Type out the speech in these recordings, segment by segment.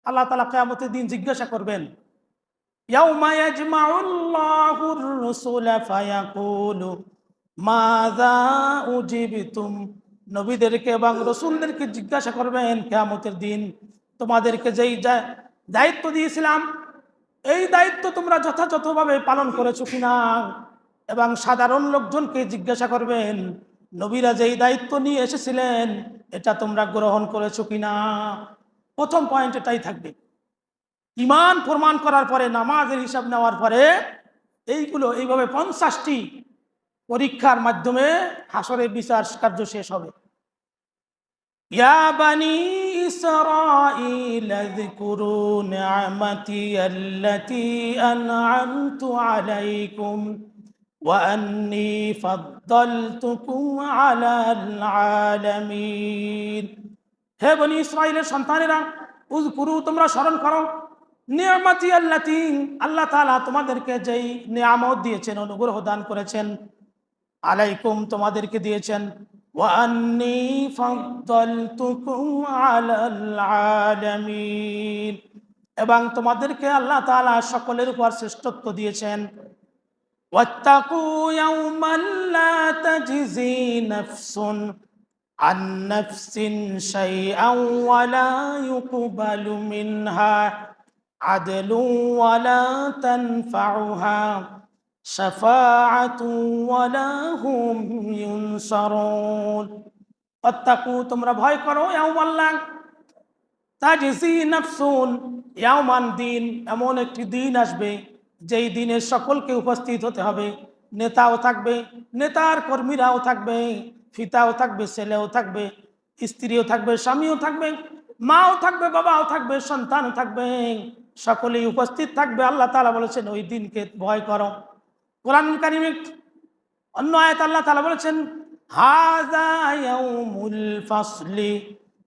আল্লাহ তাআলা কিয়ামতের দিন জিজ্ঞাসা করবেন, ইয়াউমা ইয়াজমাউল্লাহুর রুসুলা ফায়াকুলু মাযা উজিবতুম। নবীদেরকে এবং রসুলদেরকে জিজ্ঞাসা করবেন কিয়ামতের দিন, তোমাদেরকে যেই দায়িত্ব দিয়েছিলাম এই দায়িত্ব তোমরা যথাযথভাবে পালন করেছো কিনা। এবং সাধারণ লোকজনকে জিজ্ঞাসা করবেন, নবীরা যেই দায়িত্ব নিয়ে এসেছিলেন এটা তোমরা গ্রহণ করেছো কিনা। প্রথম পয়েন্ট এটাই থাকবে। ঈমান প্রমাণ করার পরে, নামাজের হিসাব নেওয়ার পরে এইভাবে 50টি পরীক্ষার মাধ্যমে হাসরের বিচার কার্য শেষ হবে। ইয়া বানি ইসরাঈল যকুরু নি'মাতি আল্লাতী আন'আমতু আলাইকুম ওয়া আন্নী ফাদ্দালতুকুম আলাল আলামিন। হে বনি ইসরাঈলের সন্তানেরা, উযকুরু, তোমরা স্মরণ করো, নি'মাতি আল্লাতী, আল্লাহ তাআলা তোমাদেরকে যেই নিয়ামত দিয়েছেন, অনুগ্রহ দান করেছেন, আলাইকুম, তোমাদেরকে দিয়েছেন, ওয়া আন্নী ফাদ্দালতুকুম আলাল আলামিন, এবং তোমাদেরকে আল্লাহ তাআলা সকলের উপর শ্রেষ্ঠত্ব দিয়েছেন। ওয়াত্তাকু ইয়াওমান লা তাজজি নাফসুন আন নাফসিন শাইআন ওয়া লা ইউকবালু মিনহা আদলু ওয়া লা তানফাউহা শাফাআতু ওয়া লা হুম ইউনসারুন। ওয়াত্তাকু, তোমরা ভয় করো, ইয়াওমাল্লাহ তাজজি নাফসুন, ইয়াওমান, দিন, এমন একটি দিন আসবে যেই দিনে সকলকে উপস্থিত হতে হবে। নেতাও থাকবে, নেতার কর্মীরাও থাকবে, পিতাও থাকবে, ছেলেও থাকবে, স্ত্রীও থাকবে, স্বামীও থাকবে, মাও থাকবে, বাবাও থাকবে, সন্তানও থাকবে, সকলেই উপস্থিত থাকবে। আল্লাহ তাআলা বলেছেন ওই দিনকে ভয় করো। কোরআন কারীমে অন্য আয়াত আল্লাহ তাআলা বলেছেন, হাযা ইয়াউমুল ফাসলি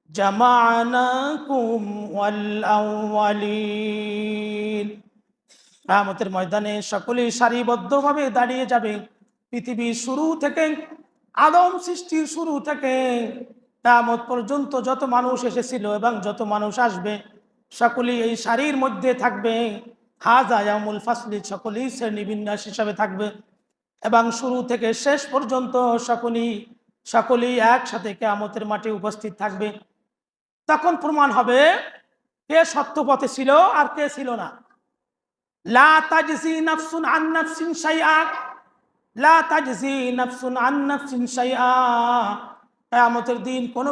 জামা'নাকুম ওয়াল আউয়ালিন। কিয়ামতের ময়দানে সকলেই সারিবদ্ধভাবে দাঁড়িয়ে যাবে। পৃথিবীর শুরু থেকে, আদম সৃষ্টির শুরু থেকে কিয়ামত পর্যন্ত যত মানুষ এসেছিল এবং যত মানুষ আসবে সকলেই এই সারির মধ্যে থাকবে। হাযা ইয়াউমুল ফাসলি, সকলেই শ্রেণীবিন্যাস হিসাবে থাকবে এবং শুরু থেকে শেষ পর্যন্ত সকলেই একসাথে কিয়ামতের মাঠে উপস্থিত থাকবে। তখন প্রমাণ হবে কে সত্য পথে ছিল আর কে ছিল না। লা তাজজি নাফসুন আন নাফসিন শাইআ, লা তাজজি নাফসুন আন নাফসিন শাইআ। কিয়ামতের দিন কোনো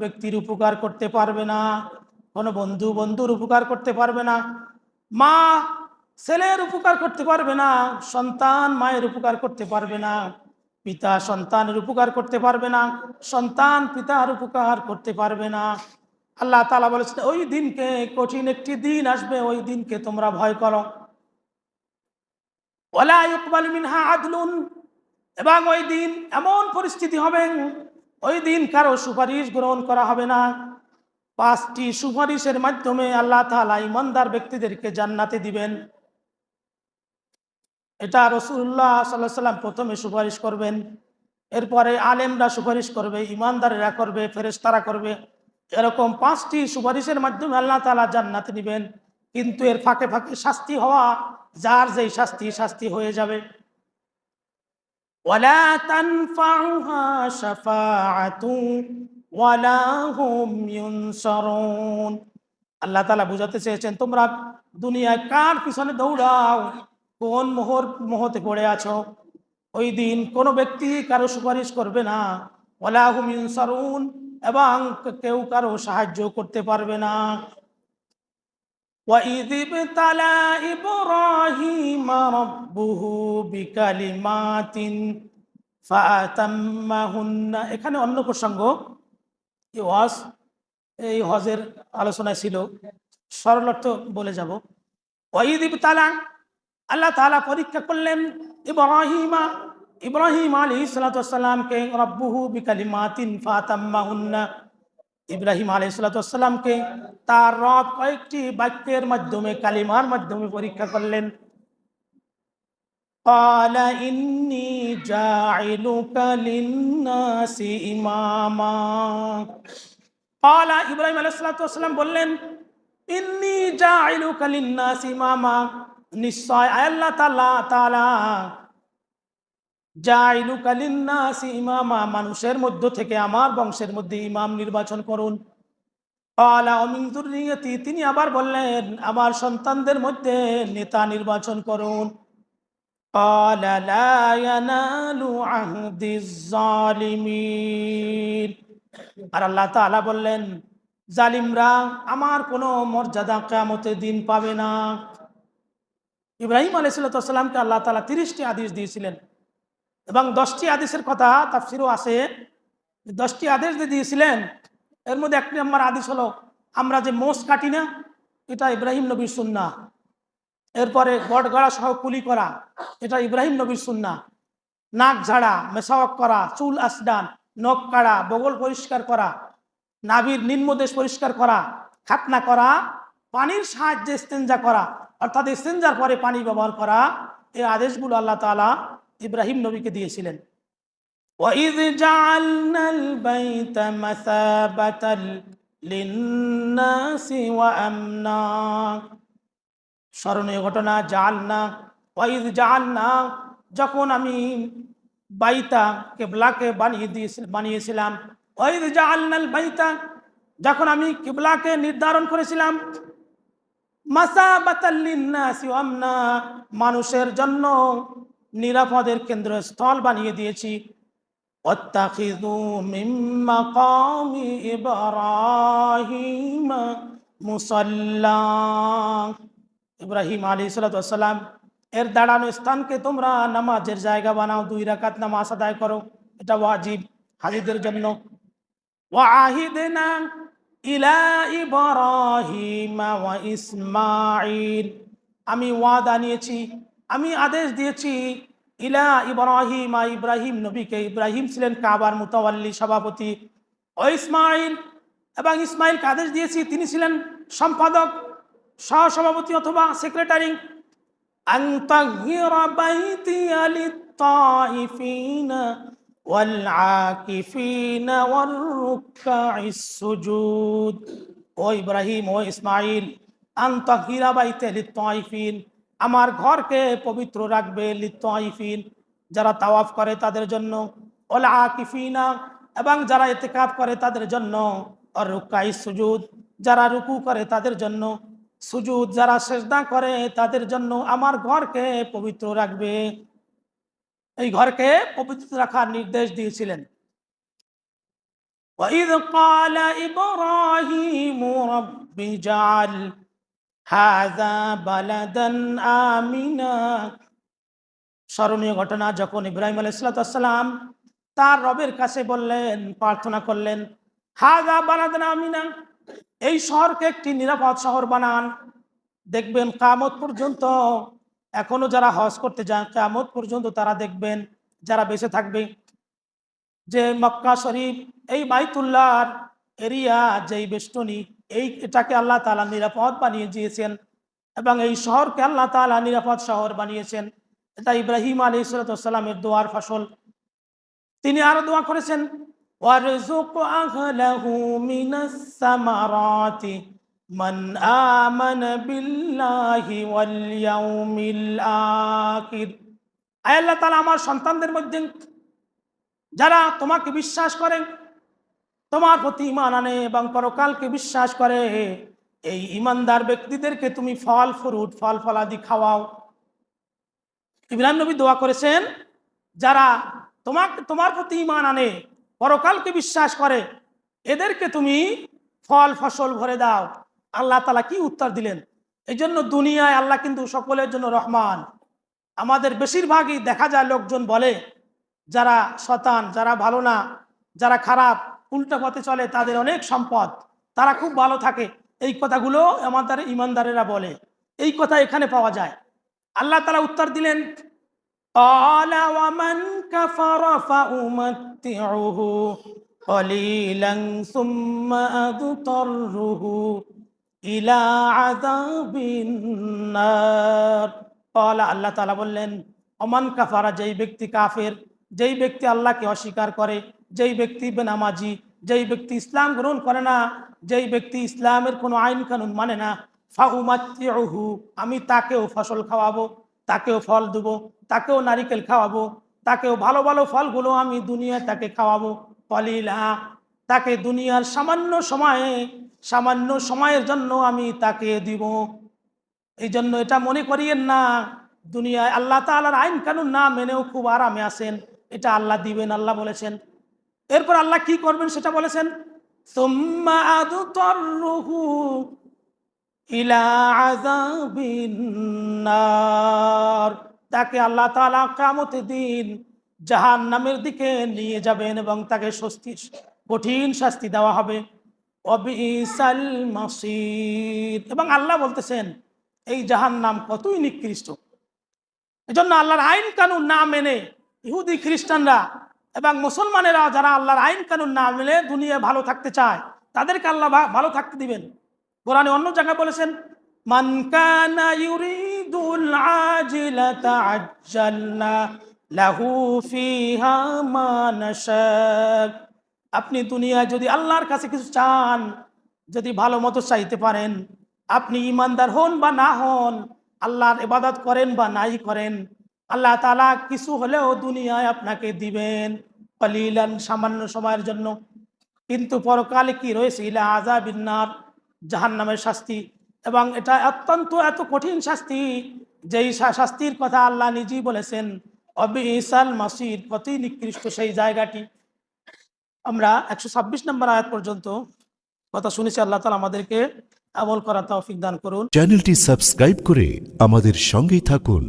ব্যক্তির উপকার করতে পারবে না, কোনো বন্ধুর উপকার করতে পারবে না, মা ছেলের উপকার করতে পারবে না, সন্তান মায়ের উপকার করতে পারবে না, পিতা সন্তানের উপকার করতে পারবে না, সন্তান পিতার উপকার করতে পারবে না। আল্লাহ তাআলা বলেছেন ওই দিনকে, কঠিন একটি দিন আসবে, ওই দিনকে তোমরা ভয় করো। ওয়ালা ইউকবালু মিনহা আদলুন, এবং ওই দিন এমন পরিস্থিতি হবে, ওই দিন কারো সুপারিশ গ্রহণ করা হবে না। 5টি সুপারিশের মাধ্যমে আল্লাহ তাআলা ঈমানদার ব্যক্তিদেরকে জান্নাতে দিবেন। এটা রাসূলুল্লাহ সাল্লাল্লাহু আলাইহি ওয়াসাল্লাম প্রথমে সুপারিশ করবেন, এরপরে আলেমরা সুপারিশ করবে, ঈমানদারেরা করবে, ফেরেশতারা করবে। এরকম 5টি সুপারিশের মাধ্যমে আল্লাহ তাআলা জান্নাতে দিবেন। কিন্তু এর ফাঁকে ফাঁকে শাস্তি হওয়া, যার যেই শাস্তি হয়ে যাবে। ওয়ালা তানফাউহা শাফাআতু ওয়ালা হুম ইউনসারুন। আল্লাহ তাআলা বুঝাতে চেয়েছেন তোমরা দুনিয়ায় কার পিছনে দৌড়াও, কোন মোহতে পড়ে আছো। ওই দিন কোনো ব্যক্তি কারো সুপারিশ করবে না, ওয়ালা হুম ইউনসারুন, এবং কেউ কারো সাহায্য করতে পারবে না। وَإِذِ ابْتَلَى إِبْرَاهِيمَ رَبُّهُ بِكَلِمَاتٍ فَأَتَمَّهُنَّ। এখানে অন্য প্রসঙ্গ, এই হজের আলোচনায় ছিল, সরল অর্থ বলে যাব। ওয়াইদ ইবতালা, আল্লাহ তাআলা পরীক্ষা করলেন ইব্রাহিম আলাইহিস সালাতু ওয়াস সালামকে, রব্বুহু বিকালিমাতিন ফাতাম্মাহুন্না, ইব্রাহিম আলাইহিস সালাতু ওয়াস সালামকে তার রব কয়েকটি বাক্যের মাধ্যমে, কালিমার মাধ্যমে পরীক্ষা করলেন। ক্বালা ইন্নী জাইলুকা লিন্নাসি ইমামা। ক্বালা, ইব্রাহিম আলাইহিস সালাতু ওয়াস সালাম বললেন, ইন্নী জাইলুকা লিন্নাসি ইমামা, নিশ্চয় আল্লাহ তাআলা জাইলুকা লিন্নাসি ইমামা, মানুষের মধ্য থেকে আমার বংশের মধ্যে ইমাম নির্বাচন করুন। ক্বালা ওয়া মিন যুররিয়্যাতি, তিনি আবার বললেন আমার সন্তানদের মধ্যে নেতা নির্বাচন করুন। ক্বালা লা ইয়ানালু আহদিজ জালিমিন, আর আল্লাহ তাআলা বললেন জালিমরা আমার কোনো মর্যাদা কিয়ামতের দিন পাবে না। ইব্রাহিম আলাইহিস সালামকে আল্লাহ তাআলা 30টি আদেশ দিয়েছিলেন এবং 10টি আদেশের কথা তাফসীরও আছে। 10টি আদেশ যে দিয়েছিলেন এর মধ্যে 1 নম্বর আদেশ হলো আমরা যে মোষ কাটি না, এটা ইব্রাহিম নবীর সুন্নাহ। এরপরে গড়গড়া সহ কুলি করা, এটা ইব্রাহিম নবীর সুন্নাহ। নাক ঝাড়া, মেসাওয়াক করা, চুল আসডান, নখ কাড়া, বগল পরিষ্কার করা, নাভির নিম্নদেশ পরিষ্কার করা, খাতনা করা, পানির সাহায্যে ইস্তেঞ্জা করা, অর্থাৎ ইস্তেঞ্জার পরে পানি ব্যবহার করা, এই আদেশগুলো আল্লাহ তাআলা ইব্রাহিম নবীকে দিয়েছিলেন। وَإِذْ جَعَلْنَا الْبَيْتَ مَثَابَةً لِلنَّاسِ وَأَمْنًا, স্মরণীয় ঘটনা। জাআলনা, ওয়াইদ জাআলনা, যখন আমি বাইতা কিবলাকে বানিয়েছিলাম। ওয়াইদ জাআলনাল বাইতা, যখন আমি কিবলাকে নির্ধারণ করেছিলাম। মাসাবাতাল লিন্নাসি ওয়া আমনা, মানুষের জন্য নিরাপদের কেন্দ্রস্থল বানিয়ে দিয়েছি। ওয়াত্তাখিযু মিন মাকামি ইব্রাহিম মুসাল্লা, ইব্রাহিম আলাইহিস সালাম এর দাঁড়ানো স্থানকে তোমরা নামাজের জায়গা বানাও, 2 রাকাত নামাজ আদায় করো, এটা ওয়াজিব হাজীদের জন্য। ওয়াহিদনা ইলা ইব্রাহিম ওয়া ইসমাঈল, আমি ওয়াদা নিয়েছি, আমি আদেশ দিয়েছি ইলা ইব্রাহিম, ইব্রাহিম নবীকে। ইব্রাহিম ছিলেন কাবার মুতাওয়াল্লি, সভাপতি। ও ইসমাঈল, এবং ইসমাঈলকে আদেশ দিয়েছি, তিনি ছিলেন সম্পাদক, সহসভাপতি অথবা সেক্রেটারি। আন তাহিরা বাইতিয়া লিত-তাইফিনা ওয়াল আকিফিনা ওয়ার রুকআইস সুজুদ। ও ইব্রাহিম, ও ইসমাঈল, আন তাহিরা বাইতিয়া লিত-তাইফিন, আমার ঘরকে পবিত্র রাখবে, লিত-তাইফিন, যারা তাওয়াফ করে তাদের জন্য, ওয়াল আকিফিনা, এবং যারা ইতিকাফ করে তাদের জন্য, আর রুকআইস সুজুদ, যারা রুকু করে তাদের জন্য, সুজুদ যারা সেজদা করে তাদের জন্য আমার ঘরকে পবিত্র রাখবে। এই ঘরকে পবিত্র রাখার নির্দেশ দিয়েছিলেন। وَإِذْ قَالَ إِبْرَاهِيمُ رَبِّ اجْعَلْ هَذَا بَلَدًا آمِنًا, স্মরণীয় ঘটনা, যখন ইব্রাহিম আলাইহিস সালাম তার রবের কাছে বললেন, প্রার্থনা করলেন, হাযা বালাদান আমিনা, এই শহরকে একটি নিরাপদ শহর বানান। দেখবেন কিয়ামত পর্যন্ত এখনো যারা হজ করতে যান, কিয়ামত পর্যন্ত তারা দেখবেন, যারা বেঁচে থাকবে, যে মক্কা শরীফ, এই বাইতুল্লাহর এরিয়া, যেই বেষ্টনী, এটাকে আল্লাহ তাআলা নিরাপদ বানিয়ে দিয়েছেন এবং এই শহরকে আল্লাহ তাআলা নিরাপদ শহর বানিয়েছেন। এটা ইব্রাহিম আলাইহিস সালামের দোয়ার ফসল। তিনি আরো দোয়া করেছেন, ওয়ারযুক আহলাহু মিনাস সামারাতি মান আমানা বিল্লাহি ওয়াল ইয়াউমিল আখির, আয় আল্লাহ তাআলা আমার সন্তানদের মধ্যে যারা তোমাকে বিশ্বাস করে, তোমার প্রতি ঈমান আনে এবং পরকালকে বিশ্বাস করে, এই ঈমানদার ব্যক্তিদেরকে তুমি ফল ফ্রুট, ফল ফলাদি খাওয়াও। ইব্রাহিম নবী দোয়া করেছেন, যারা তোমার প্রতি ঈমান আনে, পরকালকে বিশ্বাস করে, এদেরকে তুমি ফল ফসল ভরে দাও। আল্লাহ তাআলা কি উত্তর দিলেন? এই জন্য দুনিয়ায় আল্লাহ কিন্তু সকলের জন্য রহমান। আমাদের বেশিরভাগই দেখা যায় লোকজন বলে, যারা শয়তান, যারা ভালো না, যারা খারাপ, উল্টা পথে চলে, তাদের অনেক সম্পদ, তারা খুব ভালো থাকে, এই কথাগুলো আমাদের ঈমানদারেরা বলে। এই কথা এখানে পাওয়া যায়। আল্লাহ তাআলা উত্তর দিলেন, ক্বালা ওয়া মান কাফারা ফাউমাত্তিউহু ক্বালিলান সুম্মা আদতারহু ইলা আযাবিন নার। ক্বালা, আল্লাহ তাআলা বললেন, ওমান কাফারা, যেই ব্যক্তি কাফের, যেই ব্যক্তি আল্লাহকে অস্বীকার করে, যেই ব্যক্তি বেনামাজি, যেই ব্যক্তি ইসলাম গ্রহণ করে না, যেই ব্যক্তি ইসলামের কোনো আইন কানুন মানে না, ফাউমাত্তিউহু, আমি তাকেও ফসল খাওয়াবো, তাকেও ফল দেবো, তাকেও নারিকেল খাওয়াবো, তাকেও ভালো ভালো ফলগুলো আমি দুনিয়ায় তাকে খাওয়াবো। কলিলা, তাকে দুনিয়ার সামান্য সময়ের জন্য আমি তাকে দিব। এই জন্য এটা মনে করিয়েন না দুনিয়ায় আল্লাহ তাআলার আইন কানুন না মেনেও খুব আরামে আছেন, এটা আল্লাহ দিবেন, আল্লাহ বলেছেন। এরপর আল্লাহ কি করবেন সেটা বলেছেন, সুম্মা আদতাররুহু ইলা আযাবিন নার, তাকে আল্লাহ তাআলা কিয়ামতের দিন জাহান্নামের দিকে নিয়ে যাবেন এবং তাকে কঠিন শাস্তি দেওয়া হবে। ওয়াবিসাল মাসির, এবং আল্লাহ বলতেছেন এই জাহান্নাম কতই নিকৃষ্ট। এজন্য আল্লাহর আইন কানুন না মেনে ইহুদি খ্রিস্টানরা এবং মুসলমানেরা যারা আল্লাহর আইন কানুন না মেনে দুনিয়ায় ভালো থাকতে চায়, তাদেরকে আল্লাহ ভালো থাকতে দিবেন। কোরআনে অন্য জায়গায় বলেছেন, মান কানা ইউরিদুল আজিলাতা আজ্জালনা লাহু ফিহা মা নাশা। আপনি দুনিয়ায় যদি আল্লাহর কাছে কিছু চান, যদি ভালো মতো চাইতে পারেন, আপনি ইমানদার হন বা না হন, আল্লাহর ইবাদত করেন বা নাই করেন, আল্লাহ তাআলা কিছু হলেও দুনিয়ায় আপনাকে দিবেন, কলিলান, সামান্য সময়ের জন্য। কিন্তু পরকালে কি রয়েছে, ইলা আযাবিন নার, জাহান্নামের শাস্তি। এবং এটা অত্যন্ত এত কঠিন শাস্তি, যেই শাস্তির কথা আল্লাহ নিজেই বলেছেন, অবিসাল মাসির, কতই নিকৃষ্ট সেই জায়গাটি। আমরা 126 নম্বর আয়াত পর্যন্ত কথা শুনেছি। আল্লাহ তাআলা আমাদেরকে আমল করার তৌফিক দান করুন। চ্যানেলটি সাবস্ক্রাইব করে আমাদের সঙ্গেই থাকুন।